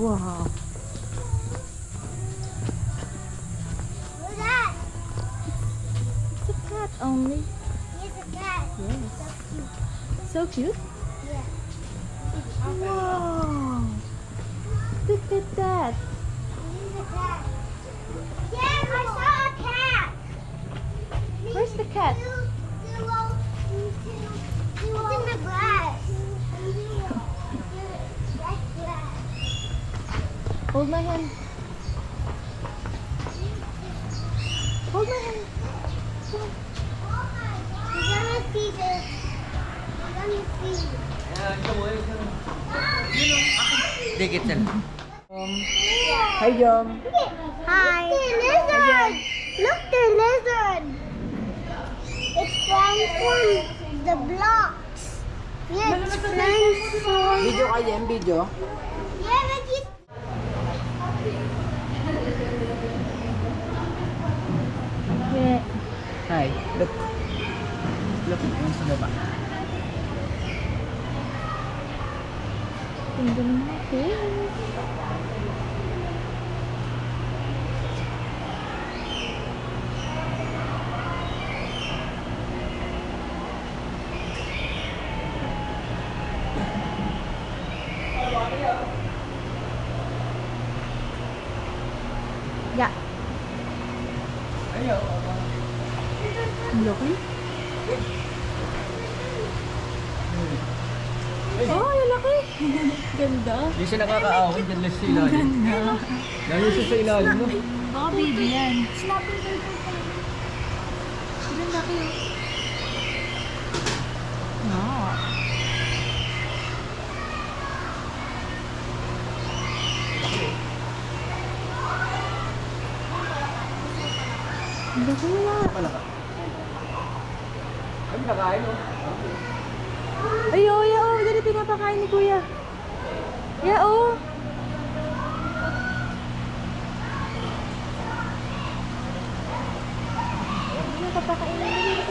Wow. What's that? It's a cat only. It's a cat. Yes. So cute. So cute. Yeah. Wow. Look at that. It's a cat. Yeah, I saw a cat. Where's the cat? It's in the grass. Hold my hand. Hold my hand. We're gonna see this. We're gonna see. Dikit yan. Hi, Jom. Hi. The lizard. Look, the lizard. It's transformed the blocks. Yeah, it's transformed. Video ka yan, video. Yeah, but it's Yeah. Hi, look. Look, yung sa baba. Ganda ng mga fish. Yeah. Ang laki. Oh, yung laki. Ganda. Hindi siya nakakaawin, dyan lang sa ilalim. Lalo siya sa ilalim, no? Baka baby yan. snapping turtle. Ang laki. No. Ang laki wala. Malaka. Ay, nakain, no? Ay, oh, yeah, oh. Dali pinapakain ni Kuya. Yeah, oh. Ano papakain na nila?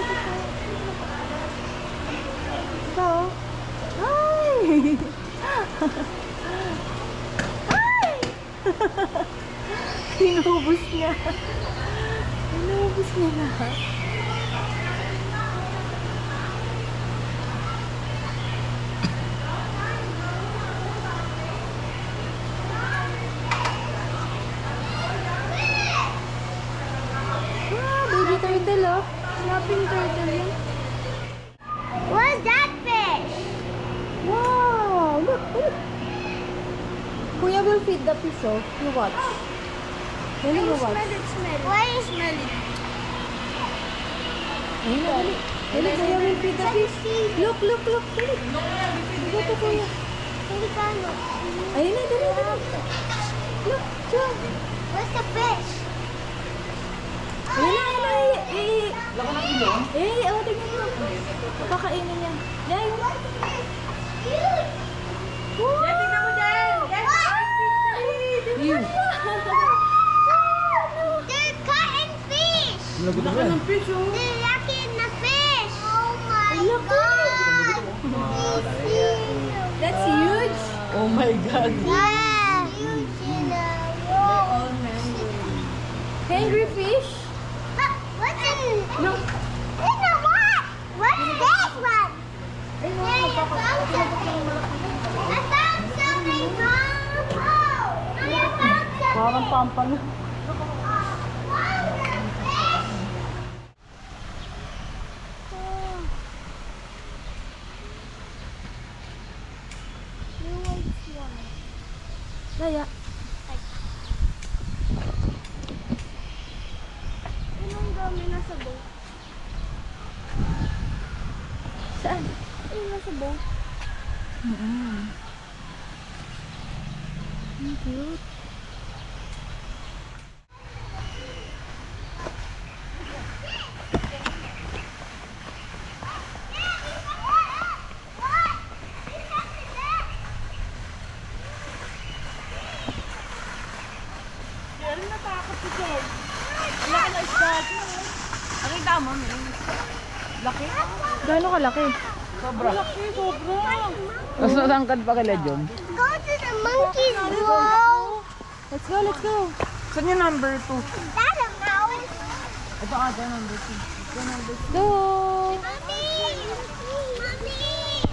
Ito, oh. Ay! Ay! Inubos niya. Inubos niya lahat. Baby turtle, oh. Snapping turtle yan. What's that fish? Wow! Look, look. Kuya will feed the fish, oh. You watch. Dali, you watch. Smell it. Why you smell it? Ayun na, dali. Dali, Kuya will feed the fish. Look, look, look. Dali. Dali to, Kuya. Ayun na, dali, dali. Look, John. What's the fish? Ayun na, ayun na. Oh, tingnan mo. Pakainin niya. Yeah, yun. Wow! They're cutting fish. Lagot na yan. They're locking the fish. Oh my Look. god. That's huge. Oh my God. Yeah. Huge in the road. Hungry fish. What's in? Look. In the what? What's this one? Hey, I found something. I found something, Mom. Oh, I found something. Parang pampang. Laya. Anong dami nasa boat? Saan? Ay, nasa boat. Ang cute. Laki na isda. Nakita mo, may isda. Laki. Gaano kalaki? Mas natangkad pa kila John. Go to the monkey's wall. Let's go, let's go. Saan yung number 2? Is that a mouse? Ito ata number 2. Go. Mommy! Mommy!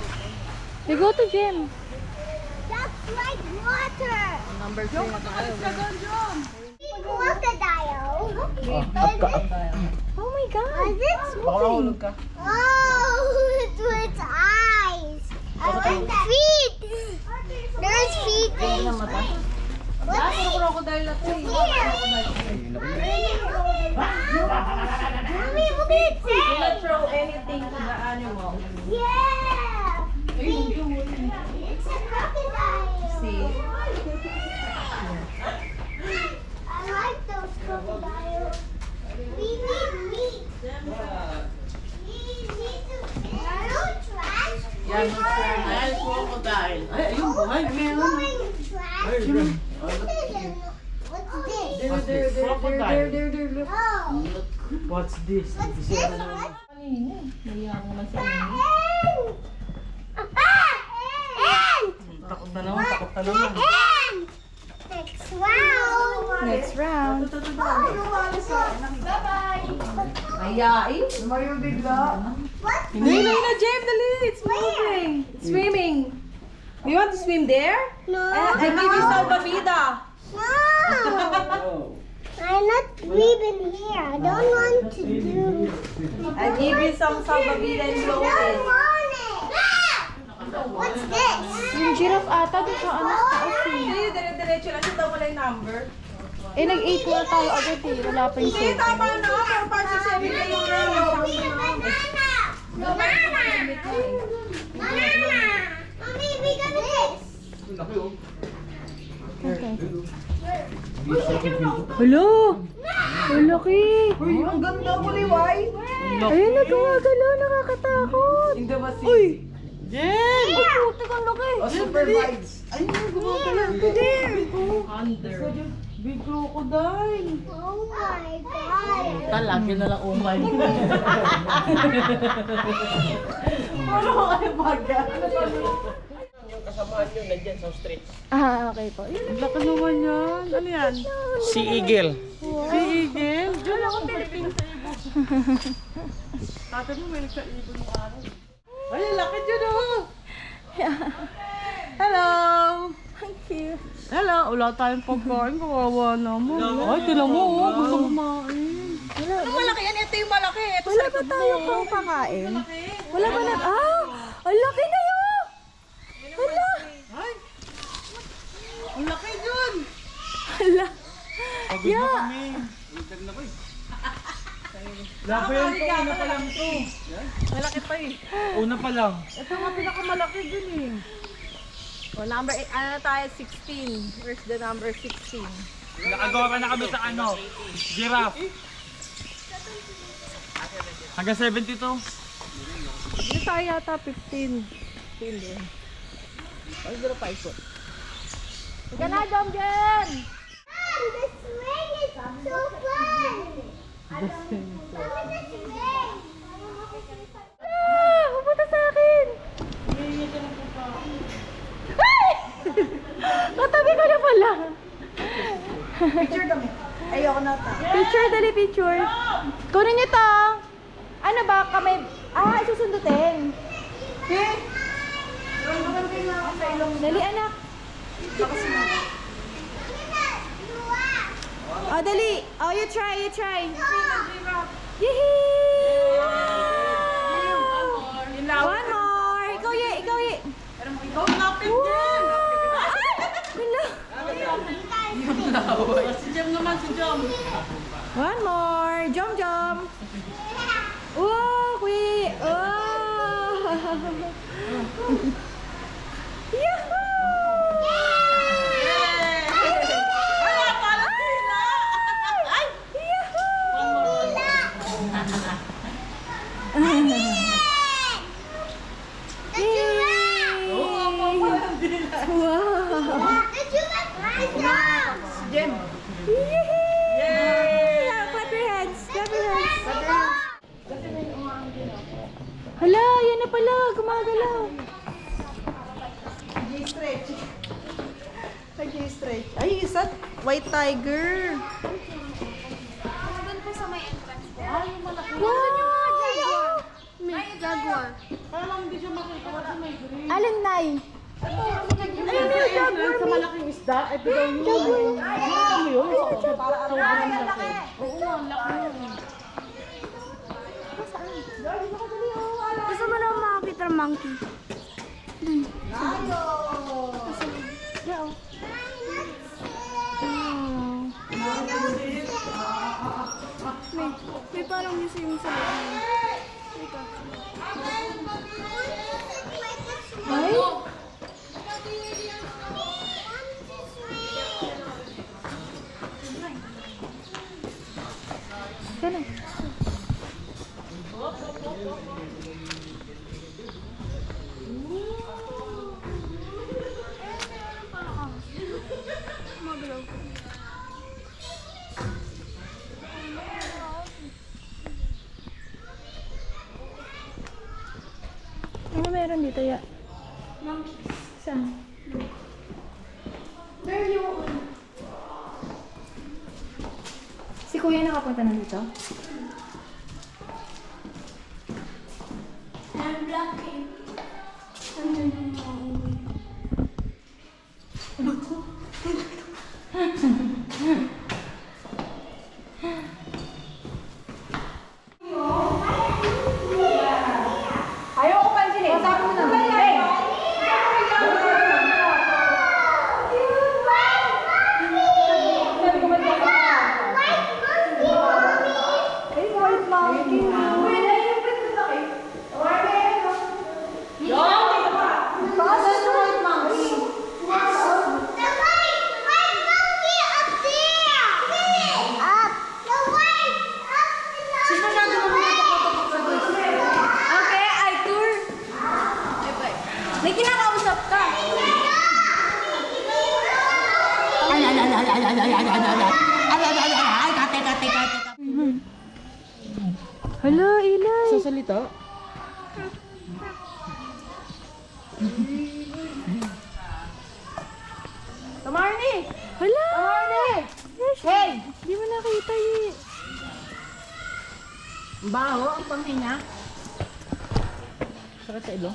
We go to gym. That's like water. Number 3 na tayo. Crocodile. Oh my God. Is it Baka mahulog ka. Oh, it's its eyes. And feet. There's feet. What's Crocodile na to here? Mommy, look at it. throw anything to the animal. Yeah. It's a crocodile. See? I like those crocodiles. We need meat. We need to no trash. Yan, crocodile. Crocodile. Ay, ayun, buhay. Meron. Throwing trash. What's this? Crocodile. Oh, What's this? what's this one? Naiyak mo man sa The inyo. ant. Ant. Takot na naman, takot na naman. Ant. Next round. Next round. Ayain. Lumayo bigla. What? Dali na, Jem, dali. It's moving. It's swimming. You want to swim there? No. I give you salvavida. No. I'm not leaving here. I don't want to do. I give you some salvavida and I blow don't it. want it. What's this? Yung giraffe ata doon sa ano sa taas eh. Hindi, dire-diretso lang. Ito wala yung number. Eh, nag-8 na tayo agad eh. Wala pa yung Hindi, 7. tama na. Pero parang si Sherry na yung Mommy, a banana. Banana. Mommy, we got this. Okay. Hello! Ang laki! Uy, ang ganda ko, Liway. Ayun, nagkakagalaw. Nakakatakot. Hindi ba si... Uy! Jen! Ay, putik ang laki! Super vibes. Ayun, gumagalaw. Under. Big crocodile. Oh my God. Talagyan na lang umay. Ano kayo baga? Kasamaan yun, nandyan sa street. Ah, okay po. Yun, Laki naman yan. Ano yan? Si Eagle. Si Eagle? Diyan ako Philippines sa ibon. Tatay mo may nagsa-ibon mo araw. Ay, ang laki dyan oh! Hello! thank you. Hello! Wala tayong pagkain. Kawawa naman. Ay, tinan mo oh. Gusto kumain. Ano malaki yan? Ito yung malaki. Ito Wala ba tayo pang pakain? Wala ba na? Ah! Ang laki na yun! Hala! Ay! Ang laki dyan! Hala! Yeah! Laki yan to, una pa lang to. Malaki pa eh. Una pa lang. Ito nga pinakamalaki dun eh. O, number 8, ano tayo? 16. Where's the number 16? Nakagawa pa na kami sa ano, giraffe. Hanggang 72. Hindi tayo yata 15. Hindi. Ay, zero pa ito. Ika na, Jom Jen! Mom, the swing is so fun. Mommy, the swing. Ah! Pupunta sa akin! Ay! Katabi ko na pala. Picture kami. Ayoko na ta. Picture, dali picture. Kunin niyo to. Ano ba? Kamay... Ah, susundutin. Dali, anak. Oh, dali. Oh, you try, you try. Yehey! One more. Ikaw, ye, ikaw, ye. Ikaw lapit din! Wala. Si Jom naman, si Jom. One more. Jom, jom. Oh, wait. Oh. Yahoo! Wala, parang tila! Ay! The giraffe. Wow. The giraffe. Si Jem. Yay! Clap your hands. Clap your hands. Hala, yan na pala. gumagalaw. Nag-stretch. Nag-stretch. Ay, isa. White tiger. Doon po sa may entrance. Ay, malaki. Wow! May jaguar. Parang hindi siya makita kasi may green. Alin, Nay? Ayun yung jaguar. Sa malaking isda. Ito daw yun. Jaguar. Ano mo yun? Para araw-araw laki. Oo nga, ang laki yun. Gusto mo na makakita ng monkey? May parang museum sa loob. Ay? Ganun. Ano meron dito, ya? Saan? Si Kuya nakapunta na dito? Ayaw ko pansinin. Sabi mo na. Hey! Sabi ko ba dito? Ay, white monkey. Okay, I tour. May kinakausap ka. Hala, Ilay. Sa salita? Tamarni! Hala! Tamarni! Hey! Di mo nakita eh. Baho ang panghinga. Sakit sa ilong.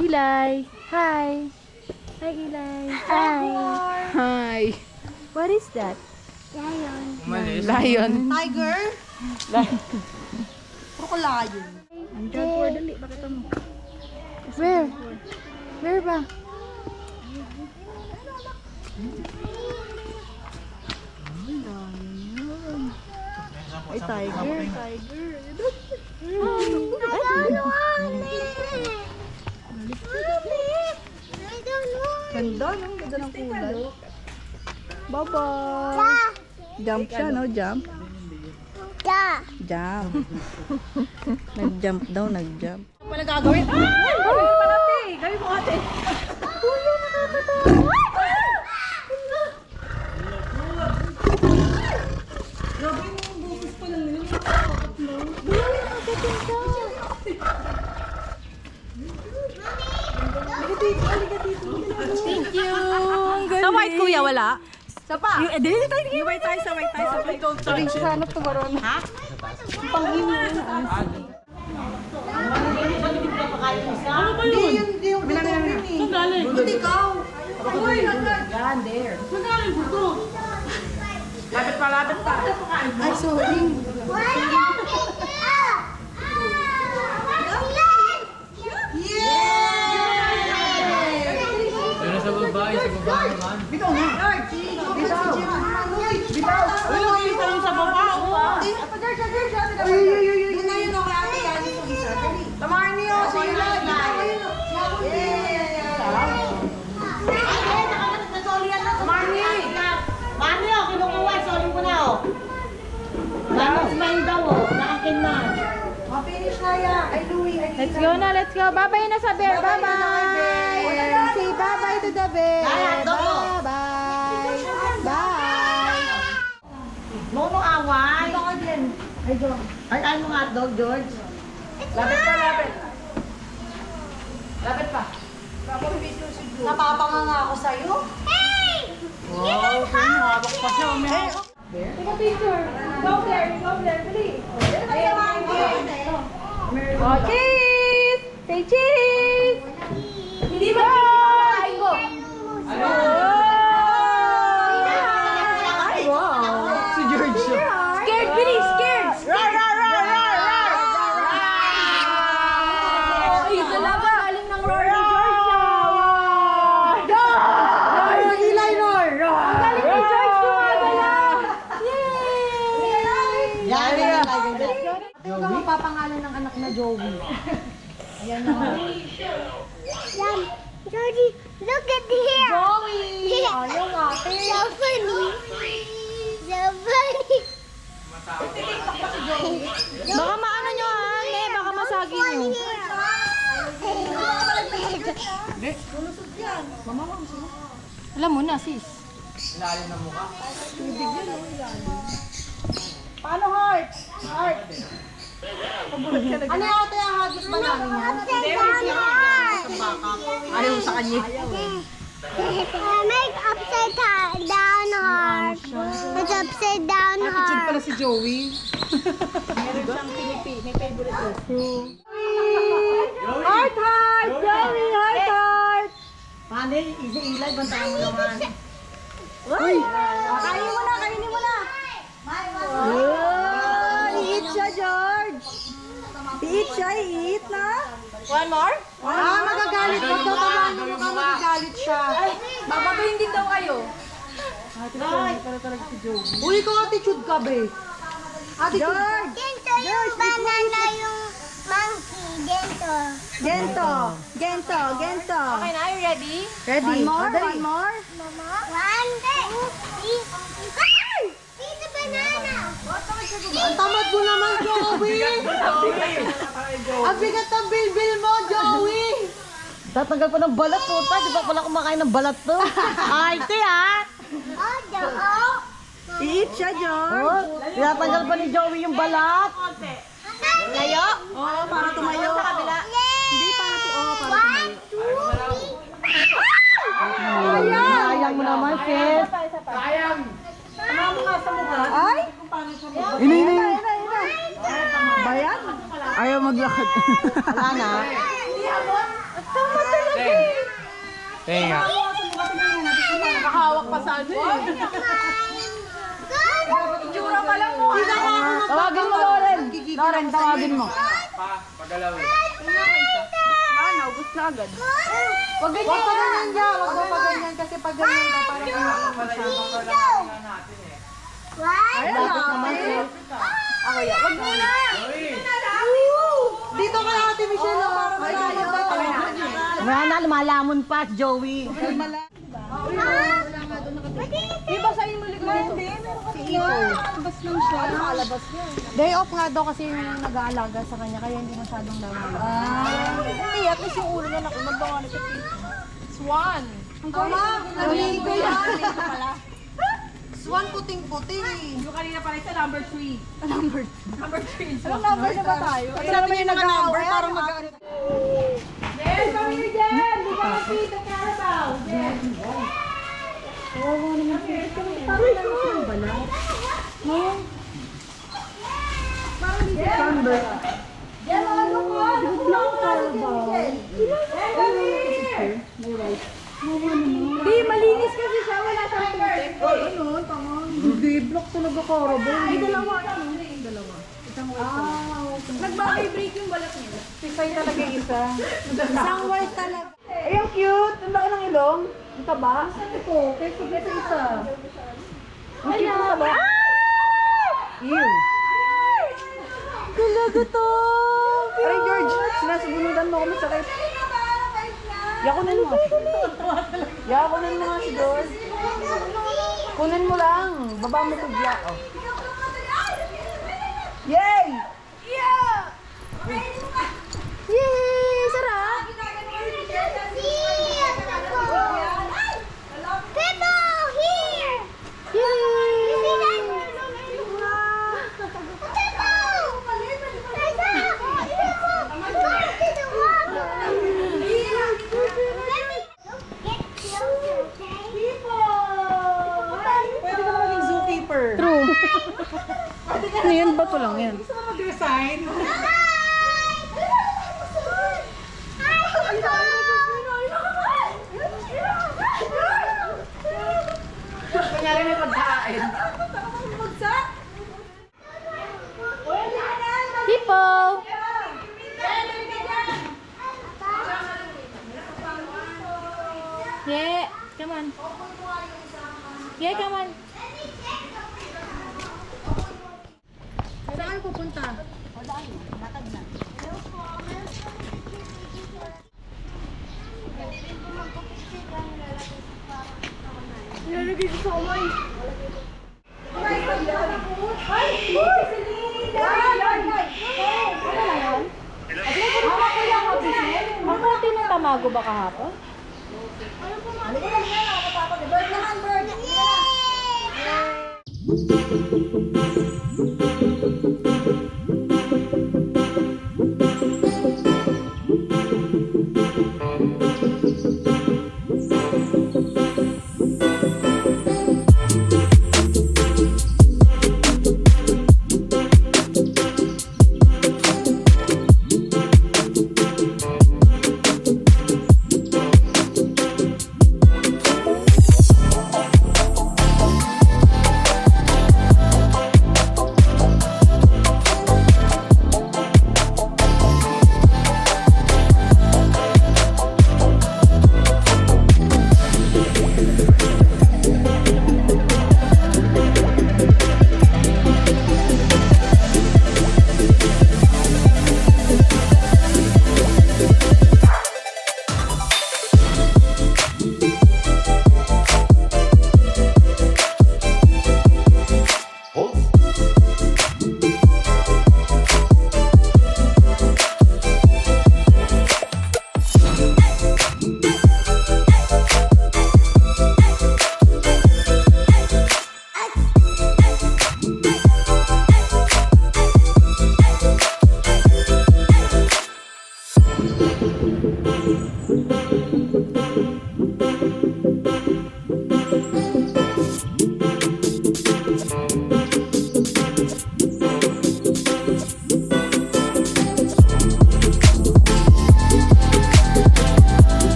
Ilay. Hi. Hi, Ilay. Hi. Hi! What is that? Lion. Tiger? Crocodile. Jaguar, dali. Bakit mo? Where? Where ba? Ay, tiger. Ganda, no? Ganda ng kulay. Bye-bye. Jump siya, no? Jump. Jump. Nag-jump daw, nag-jump. Ano pala gagawin? Ay! Gawin mo ate. Kuya, nakakatawa. Grabe yung boses pa lang nila. Thank you. Ang galing. Sa white kuya, wala? Sa pa? Yung white tayo, sa white tayo, sa white. Sabi siya sana tumaron. Ha? Ano ba yun? Hindi yung buto yun eh. Saan galing? Buti ikaw. Uy, yan, there. Saan galing buto? Lapit pa, lapit pa. Ay, sorry. Pero sa babae naman. Bitaw na. Bitaw. Bitaw. Uy, bitaw sa baba. Tamarni o, sila. Tamarni. Mami, oh, kinukuha. Sorry ko na, oh. Mami, smile daw, oh. Nakakin na. Ma-finish na yan. Ay, Louie. Let's go na, let's go. Bye-bye na sa bear. Bye-bye. Say bye-bye to the bear. Bye-bye. Bye. Mono away. Ay, ano nga hotdog, George? Lapit pa, lapit. Lapit pa. Napapanganga ako sa'yo. Hey! Wow, hawak pa siya. Take a picture. Go there, please. Oh, cheese! Say cheese! Hindi ba cheese ko? Ay, wow. Si George. Scared, bilis, scared! Ay, talaga. Galing ng roar ni George. Roar! Ilay, roar! Galing ni George, gumagalaw! Yay! Yan. Ito ka mapapangalan ng anak na Joey. Yan. Georgie, look at here. Joey! Ayaw ate. So funny. So funny. Baka maano nyo ha, ne? Baka masagi nyo. Alam mo na, sis. Paano heart? Heart. Ano ate ang hagis ba namin yan? Upside down heart. Ayaw sa kanya. Make upside down heart. It's upside down heart. si Joey. Heart, heart! Joey, heart, heart! Paano ilay? Bantaan mo naman. Uy! Kainin mo na, kainin mo na! Eat siya, George! Eat siya, eat na! One more? Magagalit ko. Tatamaan mo ka, magagalit siya. Bababayin din daw kayo. Uy, ikaw attitude ka, be. Attitude. Gento yung banana yung monkey. Gento. Gento. Okay na, you ready? Ready. One more? One, two, three. Ay! See the banana. Ang tamad mo naman, Joey! Ang bigat ng bilbil mo, Joey! Tatanggal pa ng balat po. Di ba pala kumakain ng balat to? Ay, te ha? Oh, the oh. Eat siya, George! Oh, tinatanggal pa ni Joey yung balat. Layo? Oo, para tumayo. Sa kabila. Hindi, para One, two, three. Sayang mo naman, sis. Ay! Ina. Bayan? Ayaw maglakad. Wala na. Tama talaga eh. Tenga. Nakahawak pa sa ano eh. Itsura pa lang mo. Tawagin mo, Loren. Loren, tawagin mo. Pagalawin. Naubos na agad. Wag ganyan dyan. Wag pa ganyan kasi pag ganyan ka parang iwanan mo siya. One, Ako yan. Wag muna. Dito ka na, Ate Michelle. Wala na, lumalamon pa si Joey. Iba sa inyo ligo dito. Si Ito. Labas lang siya. Nakalabas niya. Day off nga daw kasi yung nag-aalaga sa kanya kaya hindi masyadong lalabas. Hindi, at least yung ulo niya magbawa na siya. Swan. Ang kama. Naligo yan. Swan puting-puting. Yung kanina pala sa number 3. Number 3. Number 3. Anong number na ba tayo? Kasi naman yung nag-number parang mag-ano. Jen, come here, Jen! We gotta feed the carabao. Jen. Di, malinis kasi siya. Wala siyang tubig. Ano? Tama. Hindi, block talaga karabo. Ay, dalawa. Dalawa. Nagba-vibrate yung balat niya. Sisay talaga isa. Isang white talaga. Ay, ang cute. Ang laki ng ilong. Ang taba. Saan ito? Kaya ito isa. Ang cute ng taba. Ew. Talaga to. Aray, George. Sinasubunutan mo ako masakit. Yakunin mo. Yakunin mo nga si George. Kunin mo lang. Baba mo kudya. Oh. Yay! Yeah! Yay! Sarap! People here! Yay! Ano yan? Bato lang yan. Gusto mo mag-resign? Kanyari may pagkain. Hippo! Yeah, come on. Yeah, come on. Saan kayo pupunta? Nilalagay ko sa kamay. Ang konti ng tamago ba kahapon?